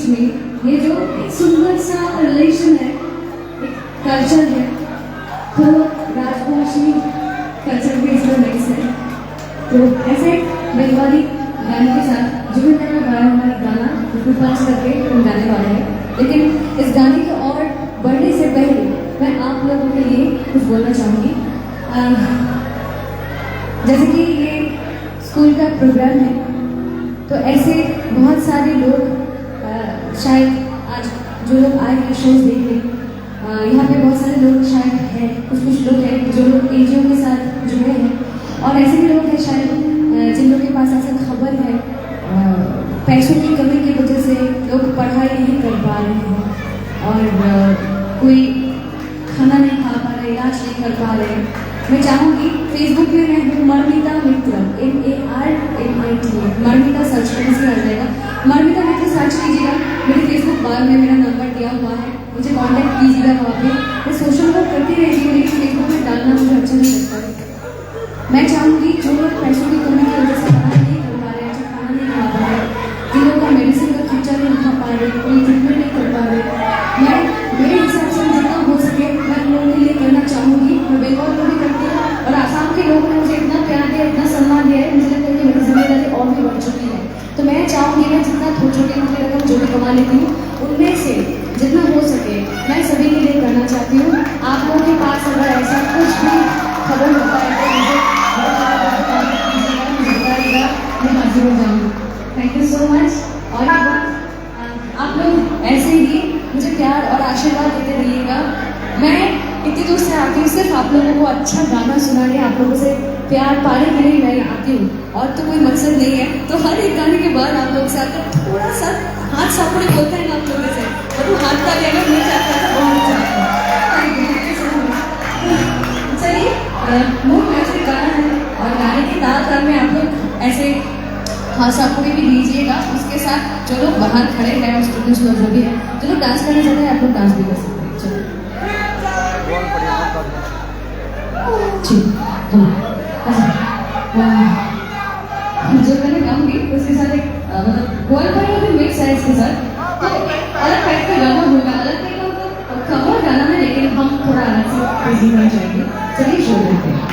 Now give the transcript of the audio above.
बीच में ये जो एक सुंदर सा रिलेशन है, एक कल्चर है, तो राजवंशी कल्चर भी इसमें मिक्स है। तो ऐसे बंगाली गाने के साथ जुबिन ने गाया हमारा गाना उसमें पंच करके हम गाने वाले हैं। लेकिन इस गाने के और बढ़ने से पहले मैं आप लोगों के लिए कुछ बोलना चाहूँगी। जैसे कि ये स्कूल का प्रोग्राम है, तो ऐसे बहुत सारे लोग शायद आज जो लोग आए हैं शोज देखने, यहाँ पे बहुत सारे लोग शायद हैं, कुछ लोग हैं जो लोग एनजीओ के साथ जुड़े हैं, और ऐसे भी लोग हैं शायद जिन लोगों के पास ऐसा खबर है पैसों की कमी की वजह से लोग पढ़ाई नहीं कर पा रहे हैं और कोई खाना नहीं खा पा रहे, इलाज नहीं कर पा रहे। मैं चाहूँगी फेसबुक में मैं हूँ मर्मिता मित्र, MARMITA, मर्मिता सर्च करने से आ जाएगा। मर्मिता मित्र सर्च कीजिएगा, मेरे फेसबुक बायो में मेरा नंबर दिया हुआ है, मुझे कांटेक्ट कीजिएगा वहाँ पे। मैं सोशल वर्क करती रहती हूँ लेकिन फेसबुक में डालना मुझे अच्छा नहीं लगता। मैं चाहूँगी जो लोग पैसों की कमी की वजह से पढ़ाई नहीं कर पा रहे, अच्छा खाना नहीं खा पा रहे, जिन लोगों का मेडिसिन का खर्चा नहीं उठा पा रहे, कोई ट्रीटमेंट नहीं कर पा रहे, मैं मेरे हिसाब से जितना हो सके मैं उन लोगों के लिए करना चाहूँगी। मैं बंगाल को भी करती हूँ और आसाम के लोगों ने मुझे इतना प्यार दिया, इतना सम्मान दिया है, मुझे लगता है कि मेरी जिम्मेदारी और भी बढ़ चुकी है। तो मैं चाहूँगी मैं जितना छोटी मोटी रकम जो भी कमा लेती हूँ उनमें से जितना हो सके मैं सभी के लिए करना चाहती हूँ। आप लोगों के पास अगर ऐसा कुछ भी खबर होता है तो मुझे बताइएगा, मैं हाजिर हो जाऊँगी। Thank you so much. और आप लोग ऐसे ही मुझे प्यार और आशीर्वाद देते रहिएगा। मैं इतनी दूर से आती हूँ सिर्फ आप लोगों को अच्छा गाना सुनाने, आप लोगों से प्यार पाने के लिए मैं आती हूँ, और तो कोई मकसद नहीं है। तो हर एक गाने के बाद आप लोग से आकर थोड़ा सा हाथ सापड़े बोलते हैं ना आप लोगों से, और वो हाथ का भी अगर नहीं चाहता है बहुत चाहता है। चलिए मूड म्यूजिक गाना है और गाने की ताल ताल में आप लोग ऐसे हाथ सापड़े भी दीजिएगा। उसके साथ जो लोग बाहर खड़े हैं और स्टूडेंट्स लोग जो भी हैं, जो लोग डांस करना चाहते हैं आप लोग डांस भी कर सकते हैं। चलिए जो मैंने गाऊंगी उसके साथ एक मतलब गोलपाई भी मिक्स है इसके साथ, तो अलग टाइप का गाना होगा, अलग टाइप का कवर गाना है लेकिन हम थोड़ा अलग से बिजी हो जाएंगे। चलिए शुरू करते हैं।